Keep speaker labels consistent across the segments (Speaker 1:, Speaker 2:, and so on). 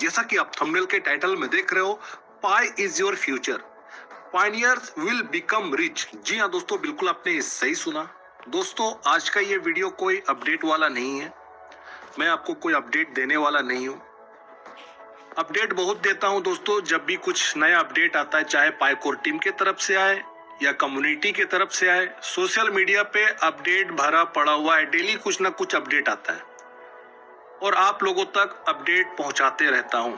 Speaker 1: जैसा कि आप थंबनेल के टाइटल में देख रहे हो, Pi is your future, pioneers will become rich. जी हाँ दोस्तों, बिल्कुल आपने सही सुना। दोस्तों, आज का ये वीडियो कोई अपडेट वाला नहीं है। मैं आपको कोई अपडेट देने वाला नहीं हूँ। अपडेट बहुत देता हूँ दोस्तों, जब भी कुछ नया अपडेट आता है, चाहे पाईकोर टीम के तरफ से आए या कम्युनिटी के तरफ से आए। सोशल मीडिया पे अपडेट भरा पड़ा हुआ है, डेली कुछ ना कुछ अपडेट आता है और आप लोगों तक अपडेट पहुंचाते रहता हूं।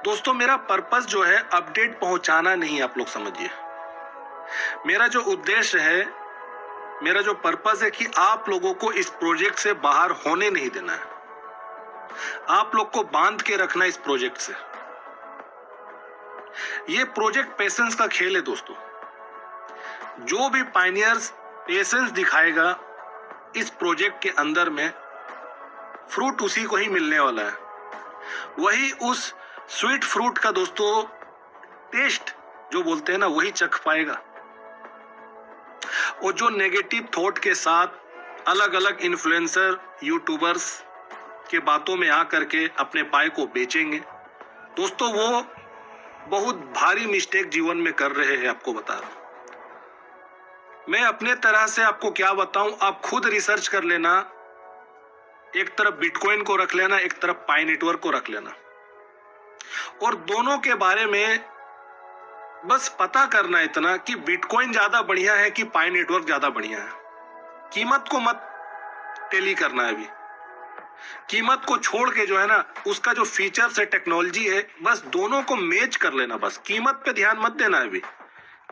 Speaker 1: दोस्तों, मेरा पर्पस जो है अपडेट पहुंचाना नहीं है, आप लोग समझिए। मेरा जो उद्देश्य है, मेरा जो पर्पस है कि आप लोगों को इस प्रोजेक्ट से बाहर होने नहीं देना है। आप लोग को बांध के रखना इस प्रोजेक्ट से। ये प्रोजेक्ट पेशेंस का खेल है दोस्तों। जो भी पायनियर्स पेशेंस दिखाएगा इस प्रोजेक्ट के अंदर में, फ्रूट उसी को ही मिलने वाला है। वही उस स्वीट फ्रूट का दोस्तों टेस्ट जो बोलते हैं ना, वही चख पाएगा। और जो नेगेटिव थॉट के साथ अलग अलग इन्फ्लुएंसर, यूट्यूबर्स के बातों में आकर के अपने पाए को बेचेंगे दोस्तों, वो बहुत भारी मिस्टेक जीवन में कर रहे हैं। आपको बता रहा हूं मैं, अपने तरह से आपको क्या बताऊं, आप खुद रिसर्च कर लेना। एक तरफ बिटकॉइन को रख लेना, एक तरफ पाई नेटवर्क को रख लेना, और दोनों के बारे में बस पता करना इतना कि बिटकॉइन ज्यादा बढ़िया है कि पाई नेटवर्क ज्यादा बढ़िया है। कीमत को मत टेली करना है अभी। कीमत को छोड़ के जो है ना, उसका जो फीचर्स है, टेक्नोलॉजी है, बस दोनों को मैच कर लेना। बस कीमत पे ध्यान मत देना है अभी।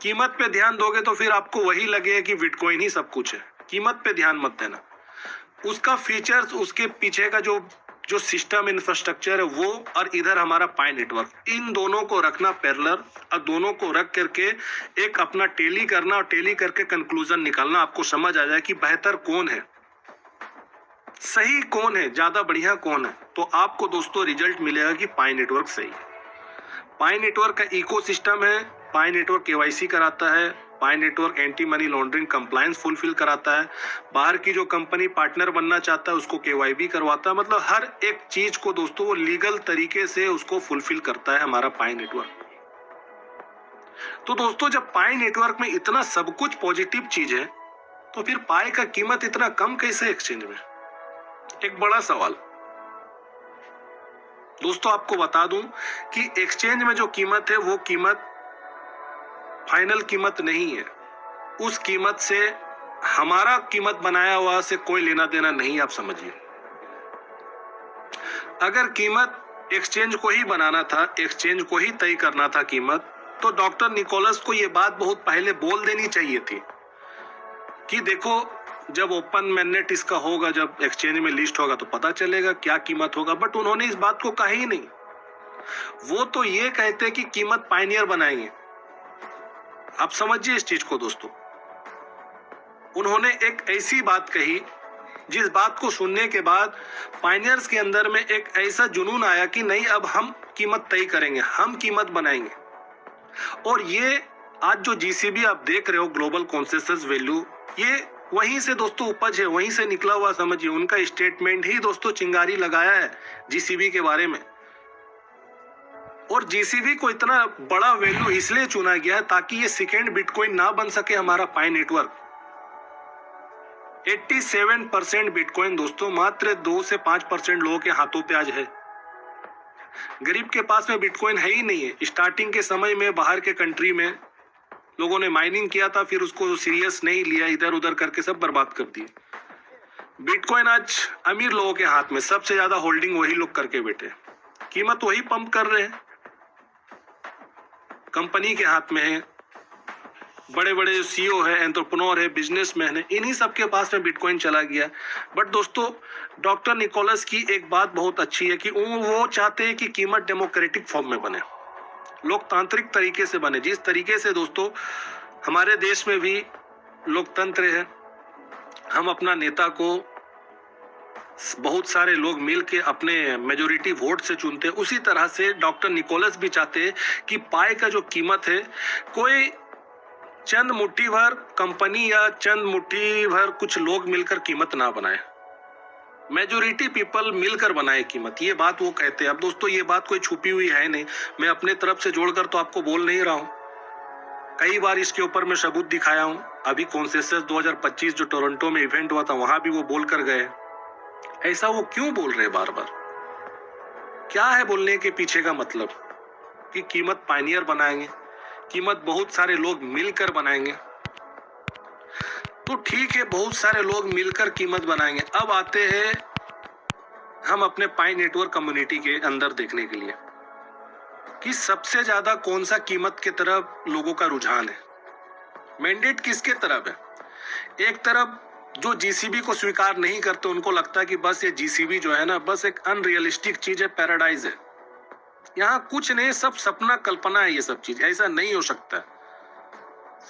Speaker 1: कीमत पे ध्यान दोगे तो फिर आपको वही लगेगा कि बिटकॉइन ही सब कुछ है। कीमत पे ध्यान मत देना। उसका फीचर्स, उसके पीछे का जो सिस्टम इंफ्रास्ट्रक्चर है वो, और इधर हमारा पाई नेटवर्क, इन दोनों को रखना पैरेलल, और दोनों को रख करके एक अपना टेली करना, और टेली करके कंक्लूजन निकालना। आपको समझ आ जाए कि बेहतर कौन है, सही कौन है, ज्यादा बढ़िया कौन है। तो आपको दोस्तों रिजल्ट मिलेगा कि पाई नेटवर्क सही है। पाई नेटवर्क का इकोसिस्टम है। पाई नेटवर्क केवाईसी कराता है। Pi network anti money laundering compliance fulfill कराता है। बाहर की जो कंपनी पार्टनर बनना चाहता है उसको केवाईबी करवाता है। मतलब हर एक चीज को दोस्तों वो लीगल तरीके से उसको फुलफिल करता है हमारा पाई नेटवर्क। तो दोस्तों, जब पाई नेटवर्क में इतना सब कुछ पॉजिटिव चीज है, तो फिर पाई का कीमत इतना कम कैसे एक्सचेंज में? एक बड़ा सवाल। दोस्तों, आपको बता दूं कि एक्सचेंज में जो कीमत है वो कीमत फाइनल कीमत नहीं है। उस कीमत से हमारा कीमत बनाया हुआ से कोई लेना देना नहीं, आप समझिए। अगर कीमत एक्सचेंज को ही बनाना था, एक्सचेंज को ही तय करना था कीमत, तो डॉक्टर निकोलस को यह बात बहुत पहले बोल देनी चाहिए थी कि देखो, जब ओपन मैनेट इसका होगा, जब एक्सचेंज में लिस्ट होगा तो पता चलेगा क्या कीमत होगा। बट उन्होंने इस बात को कहा ही नहीं। वो तो ये कहते कि कीमत पायनियर बनाएंगे। आप समझिए इस चीज को दोस्तों। उन्होंने एक ऐसी बात कही जिस बात को सुनने के बाद पायनियर्स के अंदर में एक ऐसा जुनून आया कि नहीं, अब हम कीमत तय करेंगे, हम कीमत बनाएंगे। और ये आज जो जीसीबी आप देख रहे हो, ग्लोबल कंसेंसस वैल्यू, ये वहीं से दोस्तों उपज है, वहीं से निकला हुआ। समझिए, उनका स्टेटमेंट ही दोस्तों चिंगारी लगाया है जीसीबी के बारे में। और जीसीबी को इतना बड़ा वैल्यू इसलिए चुना गया है ताकि ये सेकेंड बिटकॉइन ना बन सके हमारा पाई नेटवर्क। 87% बिटकॉइन दोस्तों मात्र 2 से 5% लोगों के हाथों पे आज है। गरीब के पास में बिटकॉइन है ही नहीं है। स्टार्टिंग के समय में बाहर के कंट्री में लोगों ने माइनिंग किया था, फिर उसको सीरियस नहीं लिया, इधर उधर करके सब बर्बाद कर दिए। बिटकॉइन आज अमीर लोगों के हाथ में, सबसे ज्यादा होल्डिंग वही लोग करके बैठे, कीमत वही पंप कर रहे हैं, कंपनी के हाथ में है। बड़े बड़े जो सीईओ है, एंटरप्रेन्योर है, बिजनेसमैन है, इन्हीं सबके पास में बिटकॉइन चला गया। बट दोस्तों, डॉक्टर निकोलस की एक बात बहुत अच्छी है कि वो चाहते हैं कि कीमत डेमोक्रेटिक फॉर्म में बने, लोकतांत्रिक तरीके से बने। जिस तरीके से दोस्तों हमारे देश में भी लोकतंत्र है, हम अपना नेता को बहुत सारे लोग मिलके अपने मेजोरिटी वोट से चुनते हैं, उसी तरह से डॉक्टर निकोलस भी चाहते हैं कि पाई का जो कीमत है, कोई चंद मुट्ठी भर कंपनी या चंद मुट्ठी भर कुछ लोग मिलकर कीमत ना बनाए। मेजोरिटी पीपल मिलकर बनाए कीमत, ये बात वो कहते हैं। अब दोस्तों ये बात कोई छुपी हुई है नहीं, मैं अपने तरफ से जोड़कर तो आपको बोल नहीं रहा हूं, कई बार इसके ऊपर मैं सबूत दिखाया हूं। अभी कॉन्सेसस 2025 जो टोरंटो में इवेंट हुआ था वहां भी वो बोल कर गए। ऐसा वो क्यों बोल रहे बार बार? क्या है बोलने के पीछे का मतलब? कि कीमत पायनियर बनाएंगे, कीमत बहुत सारे लोग मिलकर बनाएंगे। तो ठीक है, बहुत सारे लोग मिलकर कीमत बनाएंगे। अब आते हैं हम अपने पाई नेटवर्क कम्युनिटी के अंदर देखने के लिए कि सबसे ज्यादा कौन सा कीमत के तरफ लोगों का रुझान है, मैंडेट किसके तरफ है। एक तरफ जो जीसीबी को स्वीकार नहीं करते, उनको लगता है कि बस ये जीसीबी जो है ना, बस एक अनरियलिस्टिक चीज है, पैराडाइज है, यहाँ कुछ नहीं, सब सपना कल्पना है, ये सब चीज ऐसा नहीं हो सकता,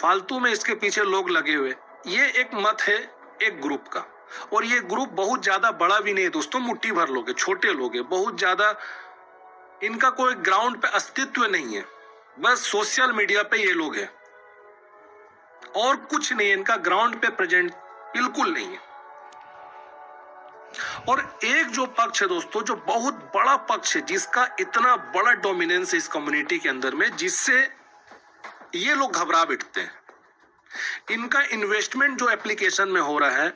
Speaker 1: फालतू में इसके पीछे लोग लगे हुए। ये एक मत है एक ग्रुप का, और ये ग्रुप बहुत ज्यादा बड़ा भी नहीं है दोस्तों, मुट्ठी भर लोग है, छोटे लोग है, बहुत ज्यादा इनका कोई ग्राउंड पे अस्तित्व नहीं है, बस सोशल मीडिया पे ये लोग हैं और कुछ नहीं, इनका ग्राउंड पे प्रेजेंट बिल्कुल नहीं है। और एक जो पक्ष है दोस्तों, जो बहुत बड़ा पक्ष है, जिसका इतना बड़ा डोमिनेंस है इस कम्युनिटी के अंदर में, जिससे ये लोग घबरा बैठते हैं, इनका इन्वेस्टमेंट जो एप्लीकेशन में हो रहा है,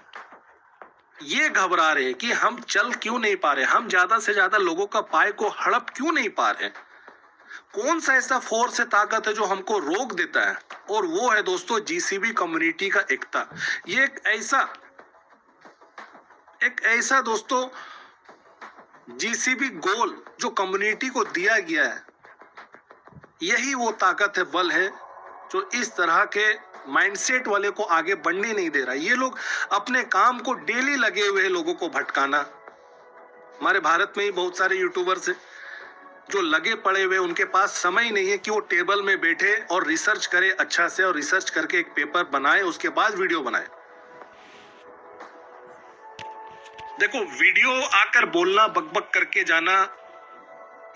Speaker 1: ये घबरा रहे कि हम चल क्यों नहीं पा रहे, हम ज्यादा से ज्यादा लोगों का पाए को हड़प क्यों नहीं पा रहे, कौन सा ऐसा फोर्स है, ताकत है जो हमको रोक देता है। और वो है दोस्तों जीसीबी कम्युनिटी का एकता। ये एक ऐसा दोस्तों जीसीबी गोल जो कम्युनिटी को दिया गया है, यही वो ताकत है, बल है, जो इस तरह के माइंडसेट वाले को आगे बढ़ने नहीं दे रहा। ये लोग अपने काम को डेली लगे हुए हैं लोगों को भटकाना। हमारे भारत में ही बहुत सारे यूट्यूबर्स हैं जो लगे पड़े हुए, उनके पास समय नहीं है कि वो टेबल में बैठे और रिसर्च करे अच्छा से, और रिसर्च करके एक पेपर बनाए, उसके बाद वीडियो बनाए। देखो, वीडियो आकर बोलना, बकबक करके जाना,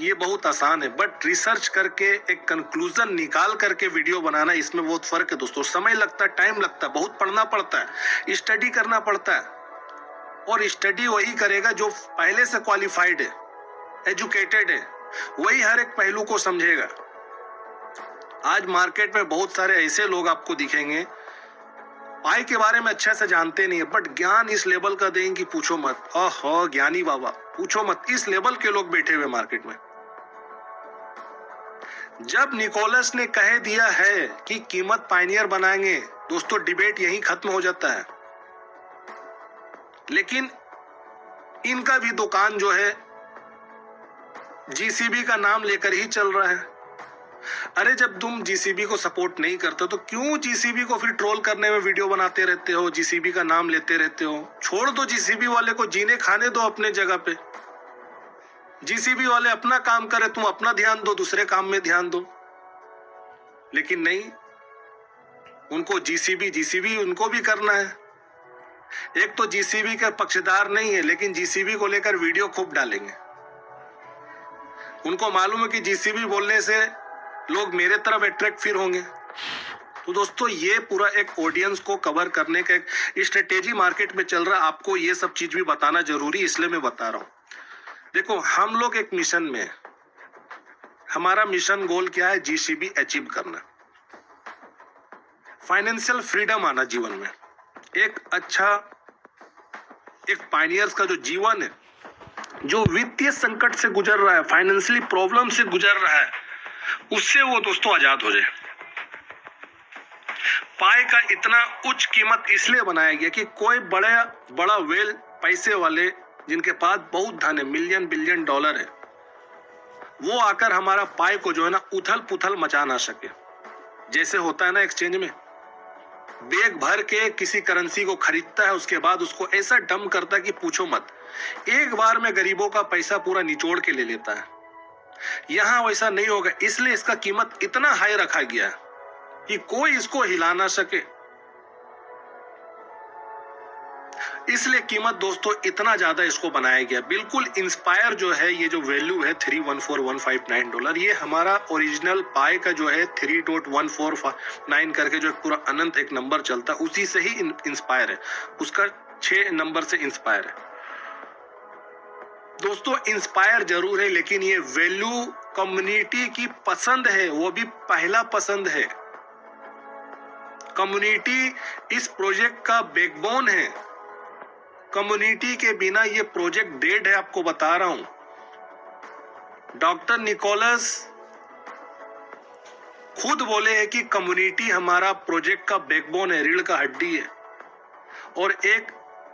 Speaker 1: ये बहुत आसान है, बट रिसर्च करके एक कंक्लूजन निकाल करके वीडियो बनाना, इसमें बहुत फर्क है दोस्तों। समय लगता है, टाइम लगता है, बहुत पढ़ना पड़ता है, स्टडी करना पड़ता है, और स्टडी वही करेगा जो पहले से क्वालिफाइड है, एजुकेटेड है, वही हर एक पहलू को समझेगा। आज मार्केट में बहुत सारे ऐसे लोग आपको दिखेंगे, पाई के बारे में अच्छा से जानते नहीं है, बट ज्ञान इस लेवल का देंगे कि पूछो मत। ओहो, ज्ञानी बाबा पूछो मत, इस लेवल के लोग बैठे हुए मार्केट में। जब निकोलस ने कह दिया है कि कीमत पायनियर बनाएंगे, दोस्तों डिबेट यहीं खत्म हो जाता है। लेकिन इनका भी दुकान जो है जीसीबी का नाम लेकर ही चल रहा है। अरे जब तुम जीसीबी को सपोर्ट नहीं करते तो क्यों जीसीबी को फिर ट्रोल करने में वीडियो बनाते रहते हो, जीसीबी का नाम लेते रहते हो? छोड़ दो जीसीबी वाले को, जीने खाने दो अपने जगह पे। जीसीबी वाले अपना काम करे, तुम अपना ध्यान दो, दूसरे काम में ध्यान दो। लेकिन नहीं, उनको जीसीबी उनको भी करना है। एक तो जीसीबी का पक्षधर नहीं है, लेकिन जीसीबी को लेकर वीडियो खूब डालेंगे। उनको मालूम है कि जीसीबी बोलने से लोग मेरे तरफ अट्रैक्ट फिर होंगे। तो दोस्तों ये पूरा एक ऑडियंस को कवर करने का एक स्ट्रेटेजी मार्केट में चल रहा है। आपको ये सब चीज भी बताना जरूरी, इसलिए मैं बता रहा हूं। देखो, हम लोग एक मिशन में, हमारा मिशन गोल क्या है? जीसीबी अचीव करना, फाइनेंशियल फ्रीडम आना जीवन में, एक अच्छा, एक पायनियर्स का जो जीवन है, जो वित्तीय संकट से गुजर रहा है, फाइनेंशियली प्रॉब्लम से गुजर रहा है, उससे वो दोस्तों आजाद हो जाए। पाई का इतना उच्च कीमत इसलिए बनाया गया कि कोई बड़ा वेल पैसे वाले, जिनके पास बहुत धन है, मिलियन बिलियन डॉलर है, वो आकर हमारा पाई को जो है ना उथल पुथल मचा ना सके। जैसे होता है ना एक्सचेंज में, बैग भर के किसी करेंसी को खरीदता है, उसके बाद उसको ऐसा डम करता है कि पूछो मत, एक बार में गरीबों का पैसा पूरा निचोड़ के ले लेता है। यहां वैसा नहीं होगा, इसलिए इसका कीमत इतना हाई रखा गया है कि कोई इसको हिला ना सके। इसलिए कीमत दोस्तों इतना ज्यादा इसको बनाया गया। बिल्कुल इंस्पायर जो है, ये जो वैल्यू है $314,159, ये हमारा ओरिजिनल पाई का जो है 3.149 करके जो पूरा अनंत एक नंबर चलता है, उसी से ही इंस्पायर है, उसका 6 नंबर से इंस्पायर है। दोस्तों इंस्पायर जरूर है, लेकिन ये वैल्यू कम्युनिटी की पसंद है, वो भी पहला पसंद है। कम्युनिटी इस प्रोजेक्ट का बैकबोन है। कम्युनिटी के बिना ये प्रोजेक्ट डेड है, आपको बता रहा हूं। डॉक्टर निकोलस खुद बोले हैं कि कम्युनिटी हमारा प्रोजेक्ट का बैकबोन है, रीढ़ का हड्डी है। और एक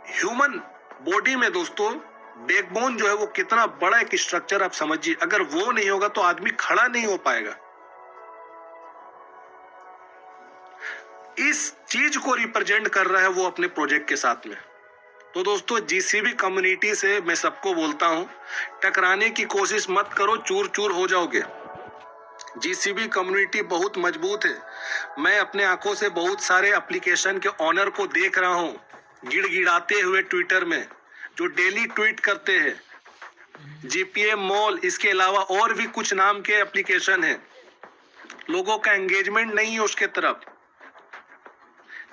Speaker 1: ह्यूमन बॉडी में दोस्तों बैकबोन जो है वो कितना बड़ा एक स्ट्रक्चर आप समझिए, अगर वो नहीं होगा तो आदमी खड़ा नहीं हो पाएगा। इस चीज को रिप्रेजेंट कर रहा है वो अपने प्रोजेक्ट के साथ में। तो दोस्तों जीसीबी कम्युनिटी से मैं सबको बोलता हूं, टकराने की कोशिश मत करो, चूर चूर हो जाओगे। जीसीबी कम्युनिटी बहुत मजबूत है। मैं अपने आंखों से बहुत सारे एप्लीकेशन के ऑनर को देख रहा हूं, गिड़गिड़ाते हुए ट्विटर में, जो डेली ट्वीट करते हैं। जीपीएम मॉल, इसके अलावा और भी कुछ नाम के एप्लीकेशन हैं। लोगों का एंगेजमेंट नहीं है उसके तरफ।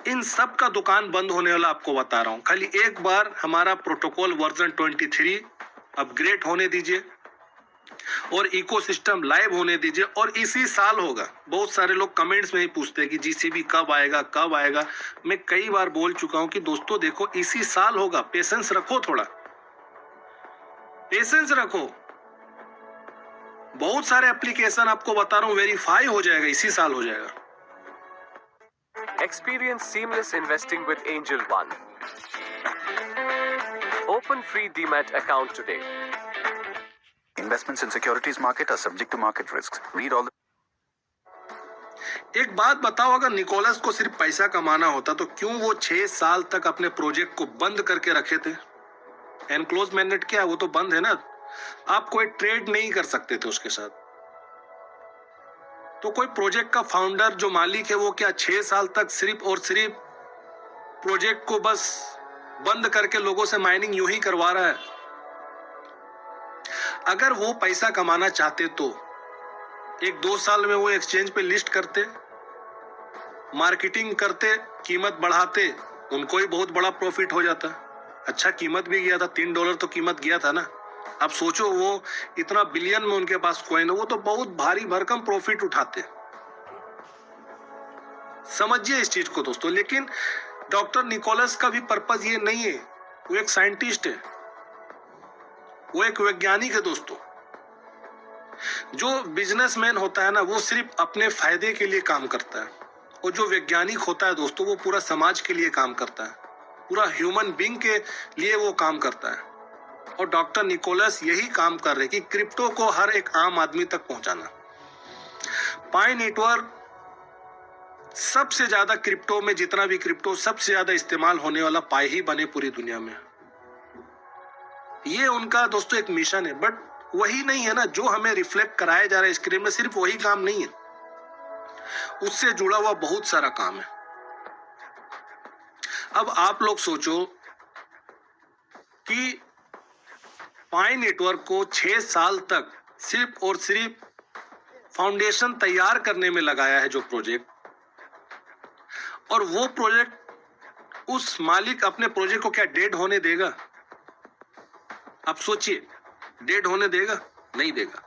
Speaker 1: इन सब का दुकान बंद होने वाला आपको बता रहा हूं। खाली एक बार हमारा प्रोटोकॉल वर्जन 23 अपग्रेड होने दीजिए और इकोसिस्टम लाइव होने दीजिए, और इसी साल होगा। बहुत सारे लोग कमेंट्स में ही पूछते हैं कि जीसीबी कब आएगा कब आएगा। मैं कई बार बोल चुका हूं कि दोस्तों देखो इसी साल होगा, पेशेंस रखो, थोड़ा पेशेंस रखो। बहुत सारे एप्लीकेशन आपको बता रहा हूं वेरीफाई हो जाएगा, इसी साल हो जाएगा।
Speaker 2: Experience seamless investing with Angel One. Open free Demat account today.
Speaker 3: Investments in securities market are subject to market risks. Read all the...
Speaker 1: एक बात बताओ, अगर निकोलस को सिर्फ पैसा कमाना होता तो क्यों वो 6 साल तक अपने प्रोजेक्ट को बंद करके रखे थे? एनक्लोज मैंडेट क्या है, वो तो बंद है ना। आप कोई ट्रेड नहीं कर सकते थे उसके साथ। तो कोई प्रोजेक्ट का फाउंडर जो मालिक है वो क्या 6 साल तक सिर्फ और सिर्फ प्रोजेक्ट को बस बंद करके लोगों से माइनिंग यूं ही करवा रहा है? अगर वो पैसा कमाना चाहते तो 1-2 साल में वो एक्सचेंज पे लिस्ट करते, मार्केटिंग करते, कीमत बढ़ाते, उनको ही बहुत बड़ा प्रॉफिट हो जाता। अच्छा कीमत भी गया था, $3 तो कीमत गया था ना। अब सोचो वो इतना बिलियन में उनके पास कॉइन है, वो तो बहुत भारी भरकम प्रॉफिट उठाते। समझिए इस चीज को दोस्तों। लेकिन डॉक्टर निकोलस का भी पर्पस ये नहीं है। वो एक साइंटिस्ट है, वो एक वैज्ञानिक है दोस्तों। जो बिजनेसमैन होता है ना वो सिर्फ अपने फायदे के लिए काम करता है, और जो वैज्ञानिक होता है दोस्तों वो पूरा समाज के लिए काम करता है, पूरा ह्यूमन बीइंग के लिए वो काम करता है। और डॉक्टर निकोलस यही काम कर रहे कि क्रिप्टो को हर एक आम आदमी तक पहुंचाना। पाई नेटवर्क सबसे ज्यादा क्रिप्टो में, जितना भी क्रिप्टो सबसे ज्यादा इस्तेमाल होने वाला पाई ही बने पूरी दुनिया में। ये उनका दोस्तों एक मिशन है। बट वही नहीं है ना जो हमें रिफ्लेक्ट कराया जा रहा है स्क्रीन में, सिर्फ वही काम नहीं है, उससे जुड़ा हुआ बहुत सारा काम है। अब आप लोग सोचो कि पाई नेटवर्क को 6 साल तक सिर्फ और सिर्फ फाउंडेशन तैयार करने में लगाया है जो प्रोजेक्ट, और वो प्रोजेक्ट उस मालिक अपने प्रोजेक्ट को क्या डेड होने देगा? आप सोचिए, डेड होने देगा? नहीं देगा।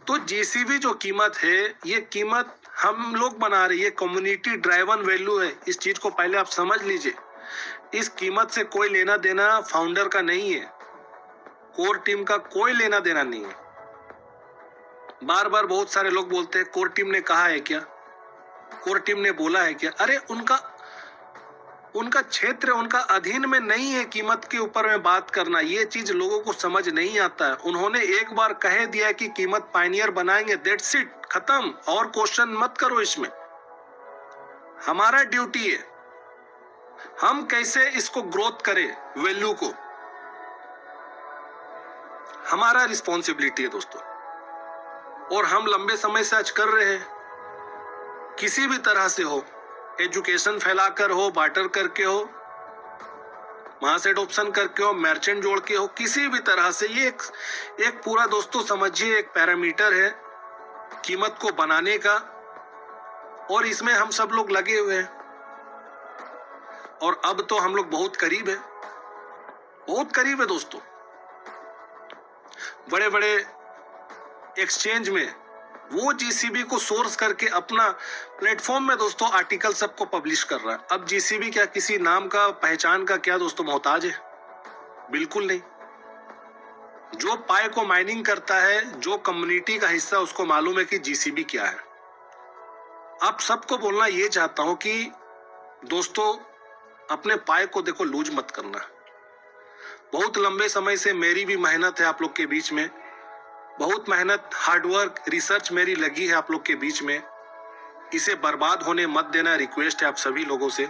Speaker 1: तो जीसीबी जो कीमत है, ये कीमत हम लोग बना रहे हैं, ये कम्युनिटी ड्राइवन वैल्यू है। इस चीज को पहले आप समझ लीजिए। इस कीमत से कोई लेना देना फाउंडर का नहीं है, कोर टीम का कोई लेना देना नहीं है। बार बार बहुत सारे लोग बोलते हैं कोर टीम ने कहा है क्या, कोर टीम ने बोला है क्या? अरे उनका क्षेत्र, उनका अधीन में नहीं है कीमत के ऊपर में बात करना। ये चीज लोगों को समझ नहीं आता है। उन्होंने एक बार कह दिया कि कीमत पायनियर बनाएंगे, दैट्स इट, खत्म। और क्वेश्चन मत करो इसमें। हमारा ड्यूटी है हम कैसे इसको ग्रोथ करें, वैल्यू को, हमारा रिस्पॉन्सिबिलिटी है दोस्तों। और हम लंबे समय से आज कर रहे हैं, किसी भी तरह से हो, एजुकेशन फैलाकर हो, बार्टर करके हो, मास एडॉप्शन करके हो, मर्चेंट जोड़ के हो, किसी भी तरह से। ये एक पूरा दोस्तों समझिए एक पैरामीटर है कीमत को बनाने का, और इसमें हम सब लोग लगे हुए हैं। और अब तो हम लोग बहुत करीब है, बहुत करीब है दोस्तों। बड़े बड़े एक्सचेंज में वो जीसीबी को सोर्स करके अपना प्लेटफॉर्म में दोस्तों आर्टिकल सबको पब्लिश कर रहा है। अब जीसीबी क्या किसी नाम का पहचान का क्या दोस्तों मोहताज है? बिल्कुल नहीं। जो पाई को माइनिंग करता है, जो कम्युनिटी का हिस्सा, उसको मालूम है कि जीसीबी क्या है। आप सबको बोलना ये चाहता हूं कि दोस्तों अपने पाई को देखो लूज मत करना। बहुत लंबे समय से मेरी भी मेहनत है आप लोग के बीच में, बहुत मेहनत, हार्डवर्क, रिसर्च मेरी लगी है आप लोग के बीच में। इसे बर्बाद होने मत देना, रिक्वेस्ट है आप सभी लोगों से।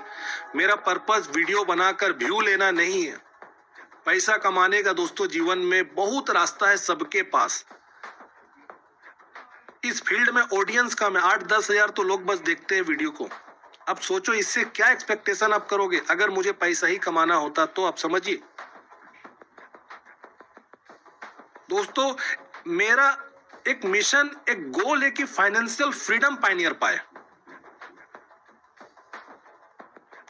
Speaker 1: मेरा पर्पस वीडियो बनाकर व्यू लेना नहीं है, पैसा कमाने का दोस्तों जीवन में बहुत रास्ता है सबके पास। इस फील्ड में ऑडियंस कम है, 8-10 हजार तो लोग बस देखते हैं वीडियो को। अब सोचो इससे क्या एक्सपेक्टेशन आप करोगे? अगर मुझे पैसा ही कमाना होता तो आप समझिए दोस्तों, मेरा एक मिशन, एक गोल है कि फाइनेंशियल फ्रीडम पायनियर पाए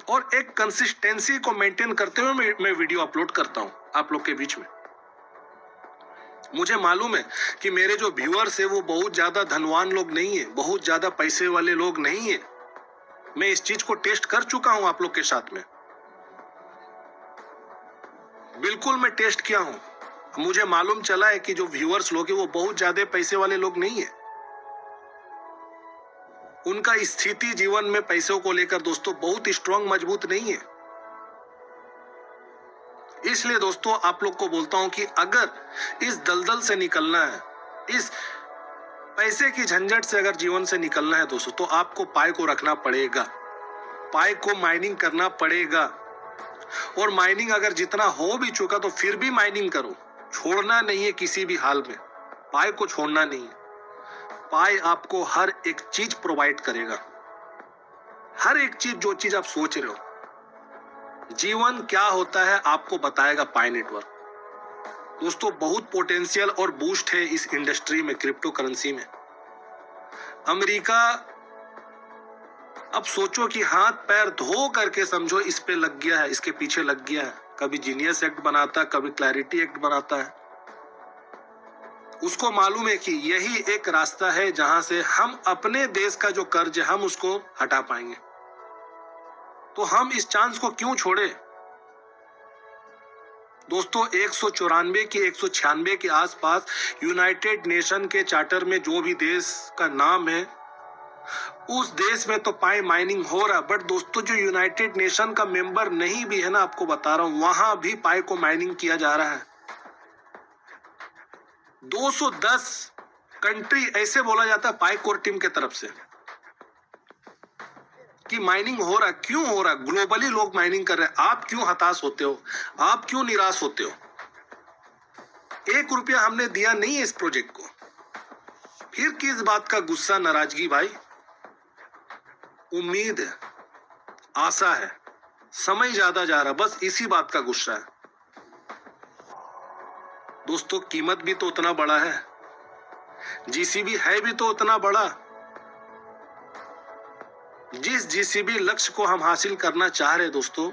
Speaker 1: और एक कंसिस्टेंसी को मेंटेन करते हुए मैं वीडियो अपलोड करता हूं आप लोग के बीच में। मुझे मालूम है कि मेरे जो व्यूअर्स है वो बहुत ज्यादा धनवान लोग नहीं है, बहुत ज्यादा पैसे वाले लोग नहीं है। मैं इस चीज को टेस्ट कर चुका हूं आप लोग के साथ में, बिल्कुल मैं टेस्ट किया हूं। मुझे मालूम चला है कि जो व्यूअर्स लोग हैं वो बहुत ज्यादा पैसे वाले लोग नहीं है। उनका स्थिति जीवन में पैसों को लेकर दोस्तों बहुत स्ट्रांग, मजबूत नहीं है। इसलिए दोस्तों आप लोग को बोलता हूं कि अगर इस दलदल से निकलना है, इस पैसे की झंझट से अगर जीवन से निकलना है दोस्तों, तो आपको पाई को रखना पड़ेगा, पाई को माइनिंग करना पड़ेगा। और माइनिंग अगर जितना हो भी चुका तो फिर भी माइनिंग करो, छोड़ना नहीं है किसी भी हाल में, पाई को छोड़ना नहीं है। पाई आपको हर एक चीज प्रोवाइड करेगा, हर एक चीज, जो चीज आप सोच रहे हो। जीवन क्या होता है आपको बताएगा पाई नेटवर्क। दोस्तों बहुत पोटेंशियल और बूस्ट है इस इंडस्ट्री में, क्रिप्टो करेंसी में। अमेरिका अब सोचो कि हाथ पैर धो करके समझो इस पे लग गया है, इसके पीछे लग गया है। कभी जीनियस एक्ट बनाता है, कभी क्लैरिटी एक्ट बनाता है। उसको मालूम है कि यही एक रास्ता है जहां से हम अपने देश का जो कर्ज है हम उसको हटा पाएंगे। तो हम इस चांस को क्यों छोड़े? दोस्तों 194 की 196 के आसपास यूनाइटेड नेशन के चार्टर में जो भी देश का नाम है उस देश में तो पाई माइनिंग हो रहा। बट दोस्तों जो यूनाइटेड नेशन का मेंबर नहीं भी है ना, आपको बता रहा हूं, वहां भी पाई को माइनिंग किया जा रहा है। 210 कंट्री ऐसे बोला जाता है पाई कोर टीम के तरफ से कि माइनिंग हो रहा। क्यों हो रहा? ग्लोबली लोग माइनिंग कर रहे हैं। आप क्यों हताश होते हो? आप क्यों निराश होते हो? 1 रुपया हमने दिया नहीं है इस प्रोजेक्ट को, फिर किस बात का गुस्सा, नाराजगी? भाई उम्मीद है, आशा है, समय ज्यादा जा रहा, बस इसी बात का गुस्सा है। दोस्तों कीमत भी तो उतना बड़ा है, जीसीबी है भी तो उतना बड़ा। जिस जीसीबी लक्ष्य को हम हासिल करना चाह रहे दोस्तों,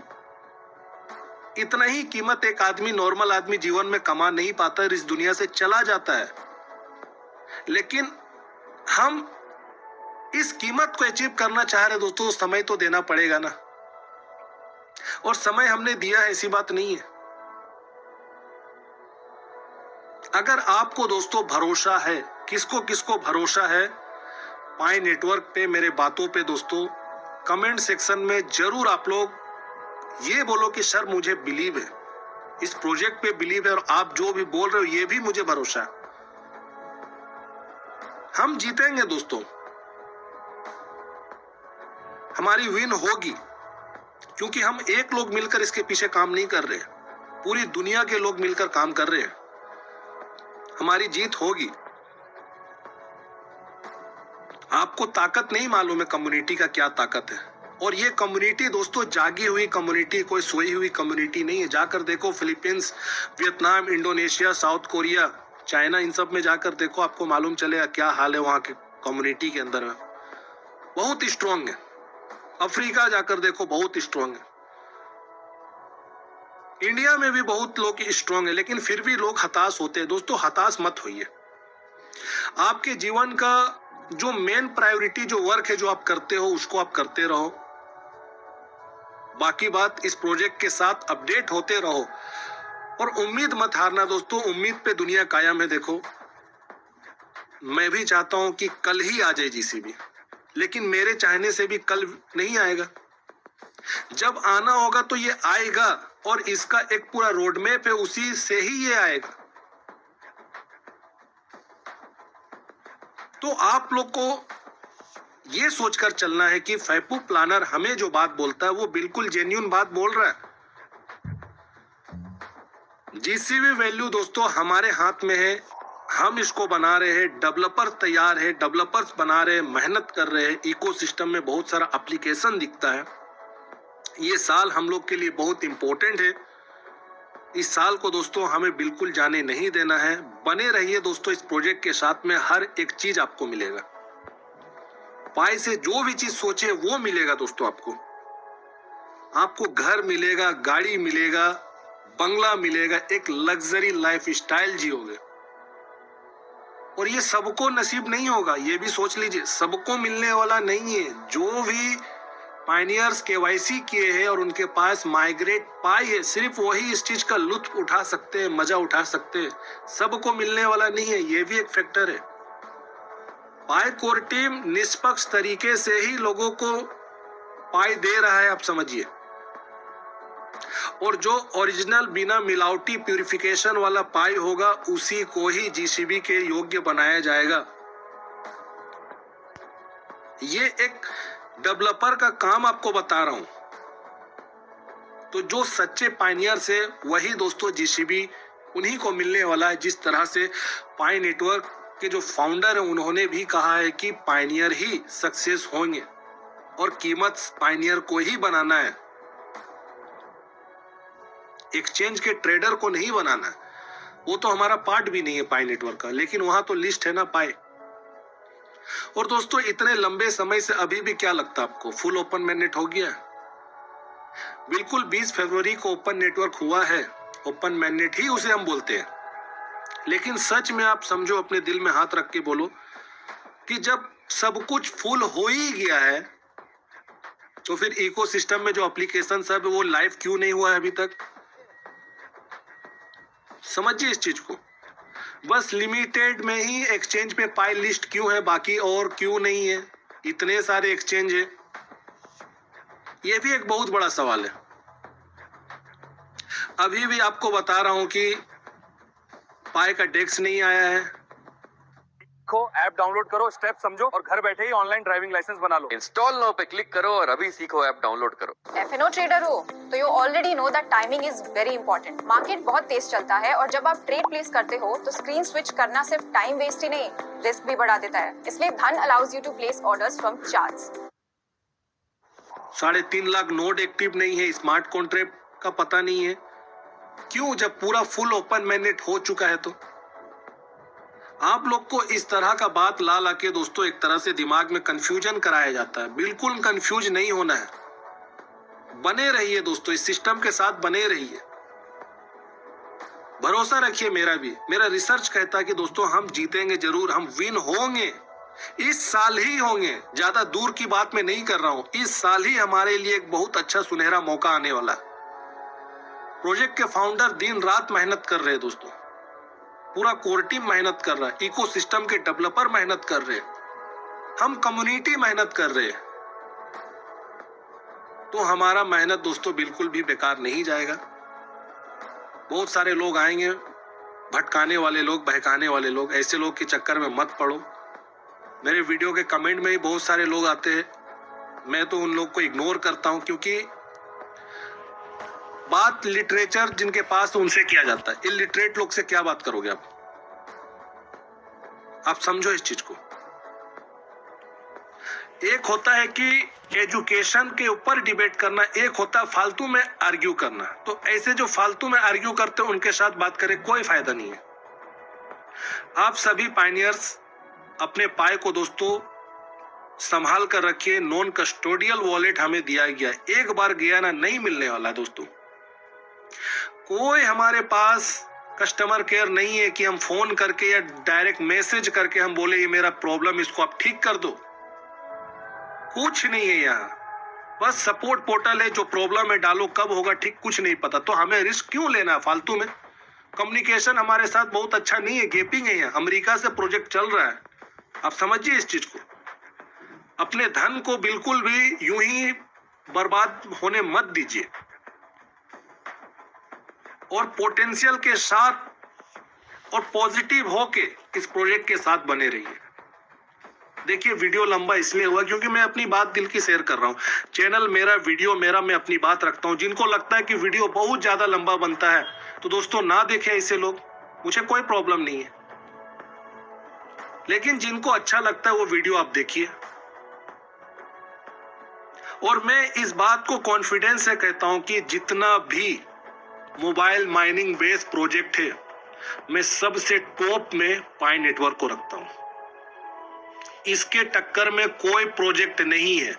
Speaker 1: इतना ही कीमत एक आदमी, नॉर्मल आदमी जीवन में कमा नहीं पाता, इस दुनिया से चला जाता है। लेकिन हम इस कीमत को अचीव करना चाह रहे दोस्तों, समय तो देना पड़ेगा ना। और समय हमने दिया है, ऐसी बात नहीं है। अगर आपको दोस्तों भरोसा है, किसको किसको भरोसा है पाई नेटवर्क पे, मेरे बातों पे दोस्तों, कमेंट सेक्शन में जरूर आप लोग ये बोलो कि सर मुझे बिलीव है, इस प्रोजेक्ट पे बिलीव है, और आप जो भी बोल रहे हो ये भी मुझे भरोसा है। हम जीतेंगे दोस्तों, हमारी विन होगी, क्योंकि हम एक लोग मिलकर इसके पीछे काम नहीं कर रहे, पूरी दुनिया के लोग मिलकर काम कर रहे हैं। हमारी जीत होगी। आपको ताकत नहीं मालूम है कम्युनिटी का क्या ताकत है। और ये कम्युनिटी दोस्तों जागी हुई कम्युनिटी, कोई सोई हुई कम्युनिटी नहीं है। जाकर देखो Philippines, Vietnam, Indonesia, South Korea, China, इन सब में जाकर देखो, आपको मालूम चलेगा क्या हाल है वहां के कम्युनिटी के अंदर में। बहुत स्ट्रांग है। अफ्रीका जाकर देखो, बहुत स्ट्रांग है। इंडिया में भी बहुत लोग स्ट्रांग है, लेकिन फिर भी लोग हताश होते हैं। दोस्तों हताश मत होइए। आपके जीवन का जो मेन प्रायोरिटी जो वर्क है जो आप करते हो उसको आप करते रहो। बाकी बात इस प्रोजेक्ट के साथ अपडेट होते रहो और उम्मीद मत हारना दोस्तों। उम्मीद पे दुनिया कायम है। देखो मैं भी चाहता हूं कि कल ही आ जाए जीसीबी, लेकिन मेरे चाहने से भी कल नहीं आएगा। जब आना होगा तो ये आएगा और इसका एक पूरा रोड मैप है, उसी से ही ये आएगा। तो आप लोग को ये सोचकर चलना है कि फैपू प्लानर हमें जो बात बोलता है वो बिल्कुल जेन्युइन बात बोल रहा है। जीसीबी वैल्यू दोस्तों हमारे हाथ में है, हम इसको बना रहे हैं। डेवलपर तैयार है, डेवलपर्स बना रहे हैं, मेहनत कर रहे हैं। इकोसिस्टम में बहुत सारा एप्लीकेशन दिखता है। ये साल हम लोग के लिए बहुत इंपॉर्टेंट है। इस साल को दोस्तों हमें बिल्कुल जाने नहीं देना है। बने रहिए दोस्तों इस प्रोजेक्ट के साथ में, हर एक चीज आपको मिलेगा। पाई से जो भी चीज सोचे वो मिलेगा दोस्तों। आपको घर मिलेगा, गाड़ी मिलेगा, बंगला मिलेगा, एक लग्जरी लाइफ स्टाइल जियोगे। और ये सबको नसीब नहीं होगा, ये भी सोच लीजिए, सबको मिलने वाला नहीं है। जो भी पायनियर्स केवाईसी किए हैं और उनके पास माइग्रेट पाई है, सिर्फ वही इस चीज का लुत्फ उठा सकते हैं, मजा उठा सकते हैं। सबको मिलने वाला नहीं है, ये भी एक फैक्टर है। पाई कोर टीम निष्पक्ष तरीके से ही लोगों को पाई दे रहा है, आप समझिए। और जो ओरिजिनल बिना मिलावटी प्यूरिफिकेशन वाला पाई होगा उसी को ही जीसीबी के योग्य बनाया जाएगा। ये एक डेवलपर का काम आपको बता रहा हूं। तो जो सच्चे पायनियर्स है वही दोस्तों जीसीबी उन्हीं को मिलने वाला है। जिस तरह से पाई नेटवर्क के जो फाउंडर है उन्होंने भी कहा है कि पायनियर ही सक्सेस होंगे और कीमत पायनियर को ही बनाना है, एक्सचेंज के ट्रेडर को नहीं बनाना है। वो तो हमारा पार्ट भी नहीं है पाई नेटवर्क का, लेकिन वहां तो लिस्ट है ना पाई। और दोस्तों इतने लंबे समय से अभी भी क्या लगता है आपको फुल ओपन मैनेट हो गया? बिल्कुल 20 फरवरी को ओपन नेटवर्क हुआ है। ओपन मैनेट ही उसे हम बोलते हैं। लेकिन सच में आप समझो, अपने दिल में हाथ रख के बोलो कि जब सब कुछ फुल हो ही गया है तो फिर इकोसिस्टम में जो एप्लीकेशन सब वो लाइव क्यों नहीं हुआ है अभी तक? समझिए इस चीज को। बस लिमिटेड में ही एक्सचेंज पे पाई लिस्ट क्यों है, बाकी और क्यों नहीं है? इतने सारे एक्सचेंज है, ये भी एक बहुत बड़ा सवाल है। अभी भी आपको बता रहा हूं कि पाई का डेस्क नहीं आया है।
Speaker 4: ऐप डाउनलोड करो, स्टेप समझो और घर बैठे ही ऑनलाइन ड्राइविंग लाइसेंस बना लो।
Speaker 2: इंस्टॉल नाउ पे क्लिक करो और अभी सीखो ऐप डाउनलोड करो।
Speaker 5: F&O ट्रेडर हो तो you already know that timing is very important. Market बहुत तेज चलता है और जब आप ट्रेड प्लेस करते हो तो स्क्रीन स्विच करना सिर्फ टाइम वेस्ट ही नहीं, रिस्क भी बढ़ा देता है। इसलिए Dhan allows you to place orders from charts.
Speaker 1: 3.5 lakh node active नहीं है, स्मार्ट कॉन्ट्रैक्ट का पता नहीं है। क्यों? जब पूरा फुल ओपन मैनेट हो चुका है। तो आप लोग को इस तरह का बात ला ला के दोस्तों एक तरह से दिमाग में कंफ्यूजन कराया जाता है। बिल्कुल कंफ्यूज नहीं होना है। बने रहिए दोस्तों, इस सिस्टम के साथ बने रहिए, भरोसा रखिए। मेरा रिसर्च कहता है कि दोस्तों हम जीतेंगे जरूर, हम विन होंगे। इस साल ही होंगे, ज्यादा दूर की बात मैं नहीं कर रहा हूं। इस साल ही हमारे लिए एक बहुत अच्छा सुनहरा मौका आने वाला है। प्रोजेक्ट के फाउंडर दिन रात मेहनत कर रहे हैं दोस्तों, पूरा कोर टीम मेहनत कर रहा है, इकोसिस्टम के डेवलपर मेहनत कर रहे हैं, हम कम्युनिटी मेहनत कर रहे हैं। तो हमारा मेहनत दोस्तों बिल्कुल भी बेकार नहीं जाएगा। बहुत सारे लोग आएंगे, भटकाने वाले लोग, बहकाने वाले लोग, ऐसे लोग के चक्कर में मत पड़ो। मेरे वीडियो के कमेंट में ही बहुत सारे लोग आते हैं, मैं तो उन लोग को इग्नोर करता हूं, क्योंकि बात लिटरेचर जिनके पास उनसे किया जाता है। इलिटरेट लोग से क्या बात करोगे आप समझो इस चीज को। एक होता है कि एजुकेशन के ऊपर डिबेट करना, एक होता है फालतू में आर्ग्यू करना। तो ऐसे जो फालतू में आर्ग्यू करते हैं उनके साथ बात करें, कोई फायदा नहीं है। आप सभी पायनियर्स अपने पाई को दोस्तों संभाल कर रखिए। नॉन कस्टोडियल वॉलेट हमें दिया गया, एक बार गया ना नहीं मिलने वाला दोस्तों। कोई हमारे पास कस्टमर केयर नहीं है कि हम फोन करके या डायरेक्ट मैसेज करके हम बोले ये मेरा प्रॉब्लम, इसको आप ठीक कर दो। कुछ नहीं है यहाँ, बस सपोर्ट पोर्टल है, जो प्रॉब्लम है डालो, कब होगा ठीक कुछ नहीं पता। तो हमें रिस्क क्यों लेना है फालतू में? कम्युनिकेशन हमारे साथ बहुत अच्छा नहीं है, गैपिंग है यहाँ। अमेरिका से प्रोजेक्ट चल रहा है, आप समझिए इस चीज को। अपने धन को बिल्कुल भी यूं ही बर्बाद होने मत दीजिए, और पोटेंशियल के साथ और पॉजिटिव होके इस प्रोजेक्ट के साथ बने रहिए। देखिए वीडियो लंबा इसलिए हुआ क्योंकि मैं अपनी बात दिल की शेयर कर रहा हूँ। चैनल मेरा, वीडियो मेरा, मैं अपनी बात रखता हूँ। जिनको लगता है कि वीडियो बहुत ज्यादा लंबा बनता है तो दोस्तों ना देखें ऐसे लोग, मुझे कोई प्रॉब्लम नहीं है। लेकिन जिनको अच्छा लगता है वो वीडियो आप देखिए। और मैं इस बात को कॉन्फिडेंस से कहता हूं कि जितना भी मोबाइल माइनिंग बेस्ड प्रोजेक्ट है, मैं सबसे टॉप में पाई नेटवर्क को रखता हूं। इसके टक्कर में कोई प्रोजेक्ट नहीं है।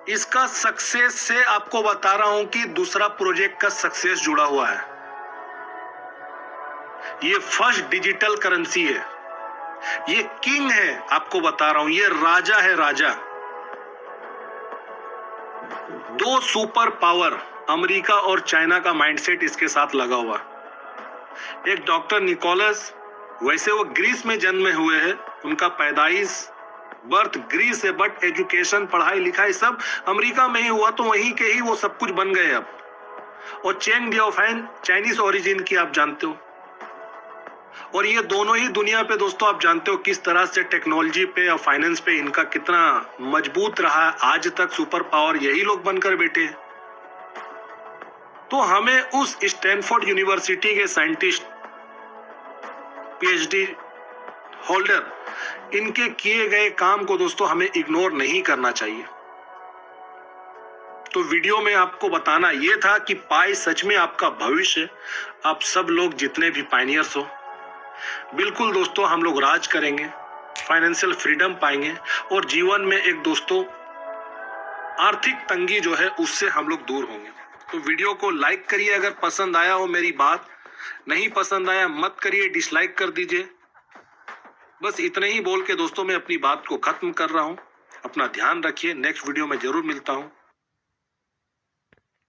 Speaker 1: इसका सक्सेस से आपको बता रहा हूं कि दूसरा प्रोजेक्ट का सक्सेस जुड़ा हुआ है। ये फर्स्ट डिजिटल करेंसी है, ये किंग है, आपको बता रहा हूं, ये राजा है, राजा। 2 सुपर पावर अमेरिका और चाइना का माइंडसेट इसके साथ लगा हुआ। एक डॉक्टर निकोलस, वैसे वो ग्रीस में जन्मे हुए हैं, उनका पैदाइश बर्थ ग्रीस है, बट एजुकेशन, पढ़ाई लिखाई सब अमेरिका में ही हुआ, तो वहीं के ही वो सब कुछ बन गए अब। और चेंग डिओफैन चाइनीज ओरिजिन की, आप जानते हो। और ये दोनों ही दुनिया पे दोस्तों आप जानते हो किस तरह से टेक्नोलॉजी पे और फाइनेंस पे इनका कितना मजबूत रहा है। आज तक सुपर पावर यही लोग बनकर बैठे हैं। तो हमें उस स्टैनफोर्ड यूनिवर्सिटी के साइंटिस्ट, पीएचडी होल्डर, इनके किए गए काम को दोस्तों हमें इग्नोर नहीं करना चाहिए। तो वीडियो में आपको बताना यह था कि पाई सच में आपका भविष्य है। आप सब लोग जितने भी पायनियर्स हो, बिल्कुल दोस्तों हम लोग राज करेंगे, फाइनेंशियल फ्रीडम पाएंगे, और जीवन में एक दोस्तों आर्थिक तंगी जो है उससे हम लोग दूर होंगे। तो वीडियो को लाइक करिए अगर पसंद आया हो मेरी बात, नहीं पसंद आया मत करिए, डिसलाइक कर दीजिए। बस इतना ही बोल के दोस्तों मैं अपनी बात को खत्म कर रहा हूं। अपना ध्यान रखिए, नेक्स्ट वीडियो में जरूर मिलता हूं।